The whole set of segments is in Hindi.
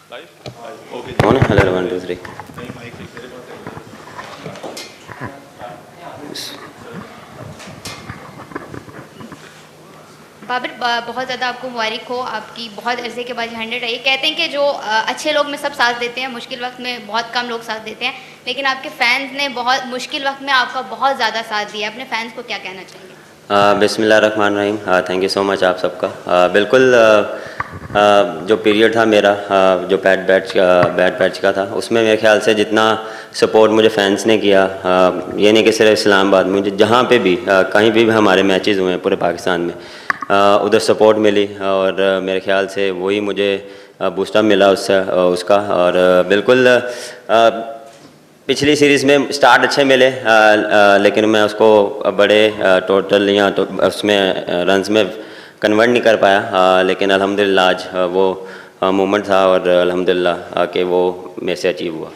कौन है? हेलो 1 2 3। बाबर, बहुत ज़्यादा आपको मुबारक हो, आपकी बहुत अरसे के बाद 100 आई। कहते हैं कि जो अच्छे लोग में सब साथ देते हैं, मुश्किल वक्त में बहुत कम लोग साथ देते हैं, लेकिन आपके फैंस ने बहुत मुश्किल वक्त में आपका बहुत ज़्यादा साथ दिया। अपने फैंस को क्या कहना चाहेंगे? बिस्मिल्लाहिर्रहमानिर्रहीम। थैंक यू सो मच आप सबका। बिल्कुल जो पीरियड था मेरा, जो बैड पैच का था, उसमें मेरे ख्याल से जितना सपोर्ट मुझे फैंस ने किया, ये नहीं कि सिर्फ इस्लामाबाद, मुझे जहाँ पे भी कहीं भी हमारे मैचेस हुए हैं पूरे पाकिस्तान में, उधर सपोर्ट मिली और मेरे ख्याल से वही मुझे बूस्टअप मिला उससे उसका। और बिल्कुल पिछली सीरीज़ में स्टार्ट अच्छे मिले, लेकिन मैं उसको बड़े टोटल या तो उसमें रन्स में कन्वर्ट नहीं कर पाया, लेकिन अल्हम्दुलिल्लाह आज वो मोमेंट था और अल्हम्दुलिल्लाह कि वो मेरे से अचीव हुआ।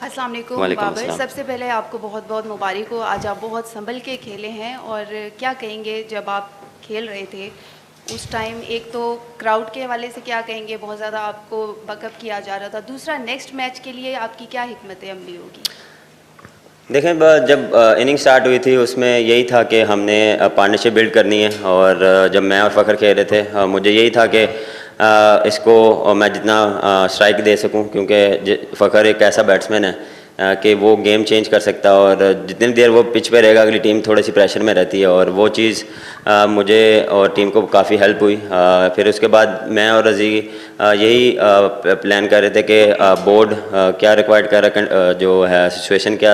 अस्सलाम वालेकुम वालेकुम बाबर, अस्सलाम। सबसे पहले आपको बहुत बहुत मुबारक हो। आज आप बहुत संभल के खेले हैं, और क्या कहेंगे जब आप खेल रहे थे उस टाइम, एक तो क्राउड के हवाले से क्या कहेंगे, बहुत ज़्यादा आपको बकअप किया जा रहा था, दूसरा नेक्स्ट मैच के लिए आपकी क्या हिकमत अमली होगी? देखें, जब इनिंग स्टार्ट हुई थी उसमें यही था कि हमने पार्टनरशिप बिल्ड करनी है, और जब मैं और फ़खर खेल रहे थे मुझे यही था कि इसको मैं जितना स्ट्राइक दे सकूं, क्योंकि फ़खर एक ऐसा बैट्समैन है कि वो गेम चेंज कर सकता है, और जितनी देर वो पिच पे रहेगा अगली टीम थोड़ी सी प्रेशर में रहती है, और वो चीज़ मुझे और टीम को काफ़ी हेल्प हुई। फिर उसके बाद मैं और रज़ी यही प्लान कर रहे थे कि बोर्ड क्या रिक्वायर्ड कर रहा, जो है सिचुएशन क्या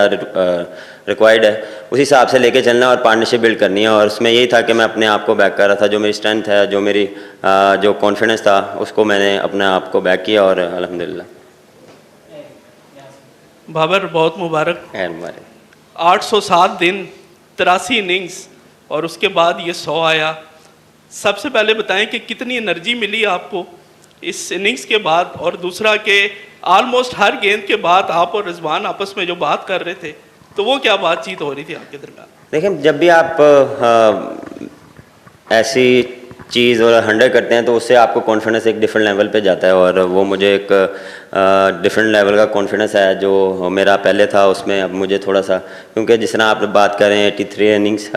रिक्वायर्ड है, उसी हिसाब से लेके चलना और पार्टनरशिप बिल्ड करनी है। और उसमें यही था कि मैं अपने आप को बैक कर रहा था, जो मेरी स्ट्रेंथ है, जो मेरी जो कॉन्फिडेंस था, उसको मैंने अपने आप को बैक किया और अल्हम्दुलिल्लाह। बाबर, बहुत मुबारक। 807 दिन, 83 इनिंग्स, और उसके बाद ये 100 आया। सबसे पहले बताएं कि कितनी एनर्जी मिली आपको इस इनिंग्स के बाद, और दूसरा कि ऑलमोस्ट हर गेंद के बाद आप और रिजवान आपस में जो बात कर रहे थे, तो वो क्या बातचीत हो रही थी आपके दरमियान? देखें, जब भी आप ऐसी चीज़ और 100 करते हैं तो उससे आपको कॉन्फिडेंस एक डिफरेंट लेवल पे जाता है, और वो मुझे एक डिफरेंट लेवल का कॉन्फिडेंस है जो मेरा पहले था उसमें अब मुझे थोड़ा सा, क्योंकि जिस तरह आप बात कर रहे हैं 83 इनिंग्स,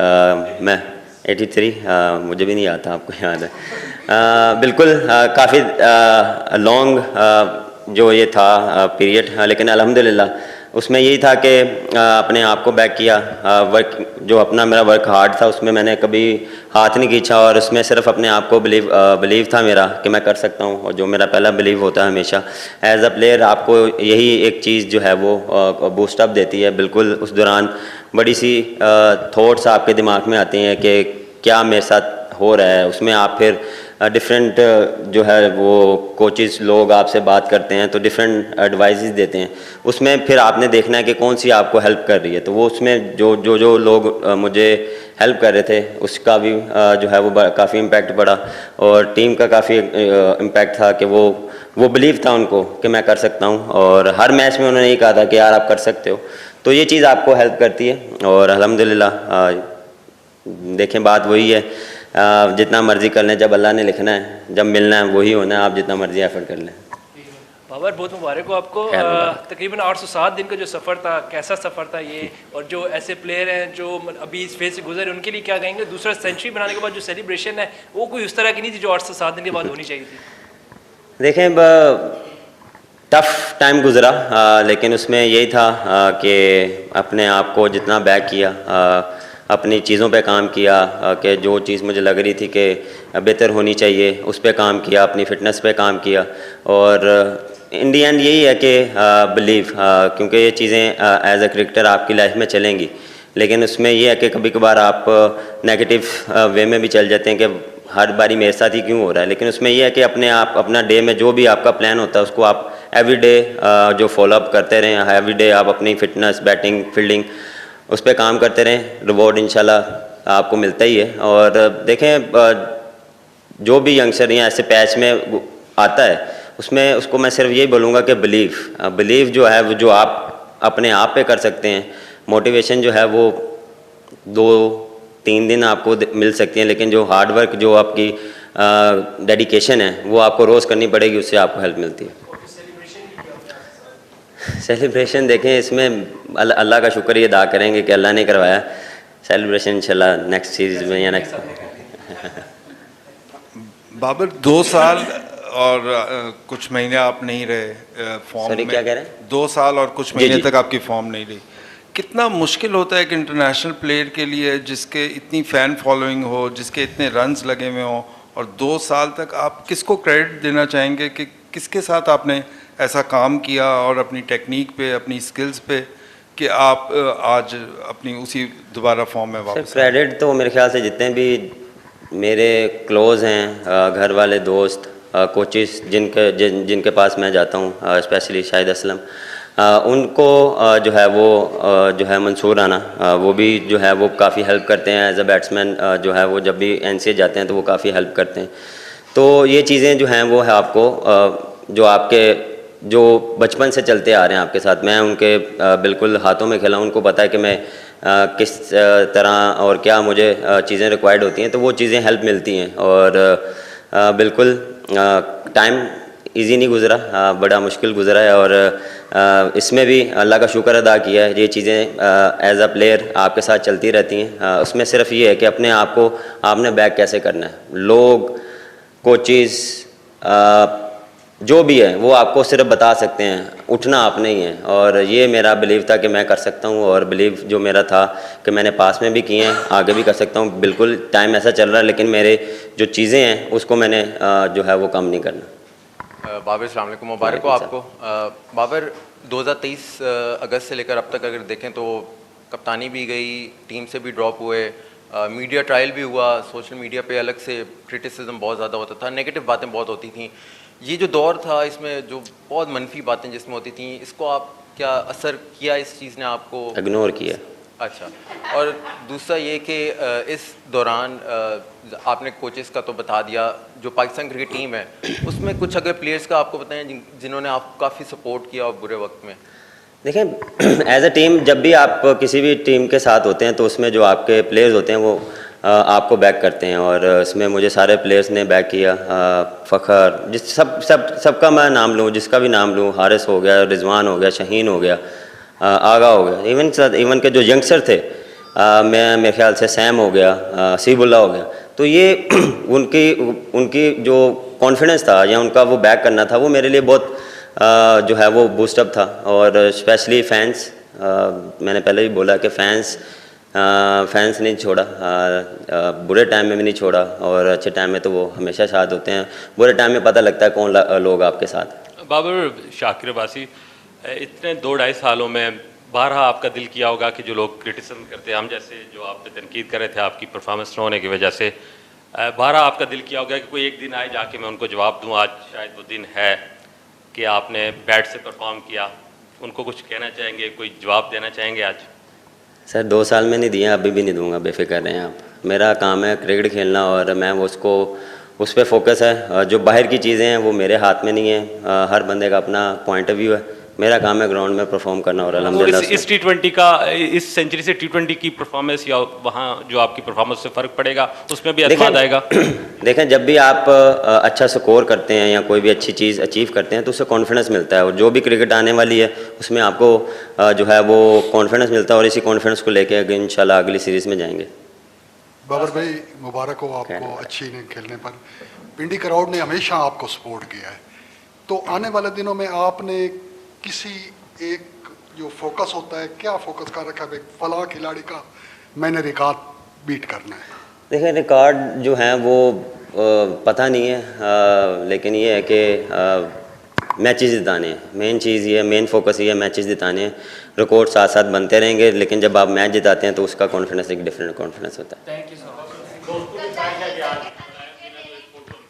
मैं 83 मुझे भी नहीं आता, आपको याद है। बिल्कुल काफ़ी लॉन्ग जो ये था पीरियड, लेकिन अल्हम्दुलिल्लाह उसमें यही था कि अपने आप को बैक किया। वर्क जो अपना मेरा वर्क हार्ड था उसमें मैंने कभी हाथ नहीं खींचा, और उसमें सिर्फ अपने आप को बिलीव था मेरा कि मैं कर सकता हूँ, और जो मेरा पहला बिलीव होता है हमेशा एज अ प्लेयर, आपको यही एक चीज़ जो है वो बूस्टअप देती है। बिल्कुल उस दौरान बड़ी सी थॉट्स आपके दिमाग में आती हैं कि क्या मेरे साथ हो रहा है, उसमें आप फिर डिफरेंट जो है वो कोचेस लोग आपसे बात करते हैं तो डिफरेंट एडवाइजेस देते हैं, उसमें फिर आपने देखना है कि कौन सी आपको हेल्प कर रही है। तो वो उसमें जो लोग मुझे हेल्प कर रहे थे उसका भी जो है वो काफ़ी इम्पैक्ट पड़ा, और टीम का काफ़ी इम्पैक्ट था कि वो बिलीव था उनको कि मैं कर सकता हूँ, और हर मैच में उन्होंने यही कहा था कि यार आप कर सकते हो। तो ये चीज़ आपको हेल्प करती है, और अल्हम्दुलिल्लाह देखें बात वही है, जितना मर्जी कर लें, जब अल्लाह ने लिखना है, जब मिलना है वही होना है, आप जितना मर्जी एफर्ट कर लें। बाबर, बहुत मुबारक हो आपको। तकरीबन 807 दिन का जो सफ़र था, कैसा सफ़र था ये, और जो ऐसे प्लेयर हैं जो अभी इस फेज से गुजरे उनके लिए क्या कहेंगे? दूसरा, सेंचुरी बनाने के बाद जो सेलिब्रेशन है वो कोई उस तरह की नहीं थी जो 807 दिन के बाद होनी चाहिए थी। देखें, टफ़ टाइम गुज़रा, लेकिन उसमें यही था कि अपने आप को जितना बैक किया, अपनी चीज़ों पे काम किया, कि जो चीज़ मुझे लग रही थी कि बेहतर होनी चाहिए उस पे काम किया, अपनी फ़िटनेस पे काम किया, और इन दी एंड यही है कि बिलीव, क्योंकि ये चीज़ें एज अ क्रिकेटर आपकी लाइफ में चलेंगी, लेकिन उसमें यह है कि कभी कभार आप नेगेटिव वे में भी चल जाते हैं कि हर बारी मेरे साथ ही क्यों हो रहा है। लेकिन उसमें यह है कि अपने आप अपना डे में जो भी आपका प्लान होता है उसको आप एवरी डे जो फॉलोअप करते रहें, एवरी डे आप अपनी फ़िटनेस, बैटिंग, फील्डिंग उस पर काम करते रहें, रिवॉर्ड इंशाल्लाह आपको मिलता ही है। और देखें, जो भी यंगस्टर यहाँ ऐसे पैच में आता है उसमें उसको मैं सिर्फ यही बोलूँगा कि बिलीव जो है वो जो आप अपने आप पे कर सकते हैं, मोटिवेशन जो है वो 2-3 दिन आपको मिल सकती है, लेकिन जो हार्डवर्क, जो आपकी डेडिकेशन है वो आपको रोज़ करनी पड़ेगी, उससे आपको हेल्प मिलती है। सेलिब्रेशन देखें, इसमें अल्लाह का शुक्र ये अदा करेंगे कि अल्लाह ने करवाया। सेलिब्रेशन इंशाल्लाह नेक्स्ट सीरीज में या नेक्स्ट। बाबर 2 साल और कुछ महीने आप नहीं रहे फॉर्म सॉरी में। क्या कह रहे हैं? 2 साल और कुछ जी, महीने जी। तक आपकी फॉर्म नहीं रही। कितना मुश्किल होता है एक इंटरनेशनल प्लेयर के लिए जिसके इतनी फ़ैन फॉलोइंग हो, जिसके इतने रन्स लगे हुए हों, और 2 साल तक आप किसको क्रेडिट देना चाहेंगे कि किसके साथ आपने ऐसा काम किया और अपनी टेक्निक पे, अपनी स्किल्स पे, कि आप आज अपनी उसी दोबारा फॉर्म में वापस? क्रेडिट तो मेरे ख्याल से जितने भी मेरे क्लोज़ हैं, घर वाले, दोस्त, कोचेस जिनके पास मैं जाता हूँ, स्पेशली शाहिद असलम, उनको जो है वो जो है मंसूर राना, वो भी जो है वो काफ़ी हेल्प करते हैं एज अ बैट्समैन। जो है वो जब भी NCA जाते हैं तो वो काफ़ी हेल्प करते हैं। तो ये चीज़ें जो हैं वो है आपको जो आपके जो बचपन से चलते आ रहे हैं आपके साथ, मैं उनके बिल्कुल हाथों में खेला हूँ। उनको पता है कि मैं किस तरह और क्या मुझे चीज़ें रिक्वायर्ड होती हैं, तो वो चीज़ें हेल्प मिलती हैं। और बिल्कुल टाइम इजी नहीं गुज़रा, बड़ा मुश्किल गुज़रा है। और इसमें भी अल्लाह का शुक्र अदा किया है। ये चीज़ें एज अ प्लेयर आपके साथ चलती रहती हैं। उसमें सिर्फ ये है कि अपने आप को आपने बैक कैसे करना है। लोग, कोचेस, जो भी है वो आपको सिर्फ बता सकते हैं, उठना आपने ही है। और ये मेरा बिलीव था कि मैं कर सकता हूँ, और बिलीव जो मेरा था कि मैंने पास में भी किए हैं, आगे भी कर सकता हूँ। बिल्कुल टाइम ऐसा चल रहा है, लेकिन मेरे जो चीज़ें हैं उसको मैंने जो है वो कम नहीं करना। बाबर अस्सलाम वालेकुम, मुबारक हो आपको। बाबर 2023 अगस्त से लेकर अब तक अगर देखें तो कप्तानी भी गई, टीम से भी ड्रॉप हुए, मीडिया ट्रायल भी हुआ, सोशल मीडिया पे अलग से क्रिटिसिज्म बहुत ज़्यादा होता था, नेगेटिव बातें बहुत होती थी। ये जो दौर था इसमें जो बहुत मनफी बातें जिसमें होती थी, इसको आप क्या असर किया इस चीज़ ने आपको? इग्नोर किया। अच्छा, और दूसरा ये कि इस दौरान आपने कोचेस का तो बता दिया, जो पाकिस्तान क्रिकेट टीम है उसमें कुछ अगर प्लेयर्स का आपको बताएं जिन्होंने आपको काफ़ी सपोर्ट किया और बुरे वक्त में? देखें, एज अ टीम जब भी आप किसी भी टीम के साथ होते हैं तो उसमें जो आपके प्लेयर्स होते हैं वो आपको बैक करते हैं। और इसमें मुझे सारे प्लेयर्स ने बैक किया। फ़खर, जिस सबका मैं नाम लूँ, जिसका भी नाम लूँ, हारिस हो गया, रिजवान हो गया, शहीन हो गया, आगा हो गया, इवन के जो यंगस्टर थे, मैं मेरे ख्याल से सैम हो गया, सीबुल्ला हो गया। तो ये उनकी जो कॉन्फिडेंस था या उनका वो बैक करना था, वो मेरे लिए बहुत जो है वो बूस्टअप था। और स्पेशली फैंस, मैंने पहले भी बोला कि फैंस नहीं छोड़ा, बुरे टाइम में भी नहीं छोड़ा, और अच्छे टाइम में तो वो हमेशा साथ होते हैं। बुरे टाइम में पता लगता है कौन लोग आपके साथ। बाबर, शाकिर अब्बासी, इतने 2-2.5 सालों में बारहा आपका दिल किया होगा कि जो लोग क्रिटिसिज्म करते हैं, हम जैसे जो आप पे तनकीद कर रहे थे आपकी परफॉर्मेंस न होने की वजह से, बारहा आपका दिल किया होगा कि कोई एक दिन आए जाके मैं उनको जवाब दूँ। आज शायद वो दिन है कि आपने बैट से परफॉर्म किया, उनको कुछ कहना चाहेंगे, कोई जवाब देना चाहेंगे आज? सर 2 साल में नहीं दिया, अभी भी नहीं दूंगा, बेफिक्र रहें आप। मेरा काम है क्रिकेट खेलना और मैं उस पर फोकस है। जो बाहर की चीज़ें हैं वो मेरे हाथ में नहीं है। हर बंदे का अपना पॉइंट ऑफ व्यू है। मेरा काम है ग्राउंड में परफॉर्म करना। और अल्हम्दुलिल्लाह इस T20 का, इस सेंचुरी से T20 की परफॉर्मेंस या वहाँ जो आपकी परफॉर्मेंस से फ़र्क पड़ेगा, उसमें भी एतमाद आएगा? देखें, जब भी आप अच्छा स्कोर करते हैं या कोई भी अच्छी चीज़ अचीव करते हैं तो उससे कॉन्फिडेंस मिलता है। और जो भी क्रिकेट आने वाली है उसमें आपको जो है वो कॉन्फिडेंस मिलता है, और इसी कॉन्फिडेंस को लेके इंशाल्लाह अगली सीरीज़ में जाएंगे। बाबर भाई, मुबारक हो आपको अच्छी इनिंग खेलने पर। पिंडी क्राउड ने हमेशा आपको सपोर्ट किया है, तो आने वाले दिनों में आपने किसी एक जो फोकस होता है, क्या फोकस कर रखा है? फलां खिलाड़ी का मैंने रिकॉर्ड बीट करना है। देखिए, रिकॉर्ड जो है वो पता नहीं है, लेकिन ये है कि मैचेस जिताने हैं। मेन चीज़ ये है, मेन फोकस ये है, मैचेस जिताने हैं। रिकॉर्ड साथ साथ बनते रहेंगे, लेकिन जब आप मैच जिताते हैं तो उसका कॉन्फिडेंस एक डिफरेंट कॉन्फिडेंस होता है। Thank you so much.